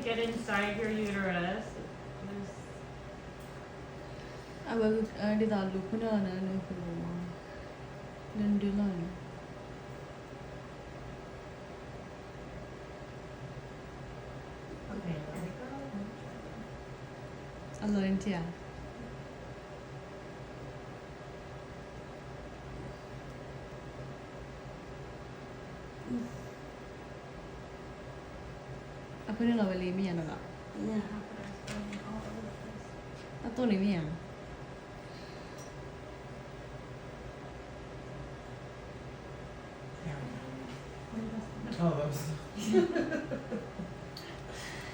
get inside your uterus. Just Di dalu kuna na no kuma. Nandulan. okay, let it go. Alointia. Apa ni lawa lemi ano la? Yeah. Ato ni mi yang. Oh, that was.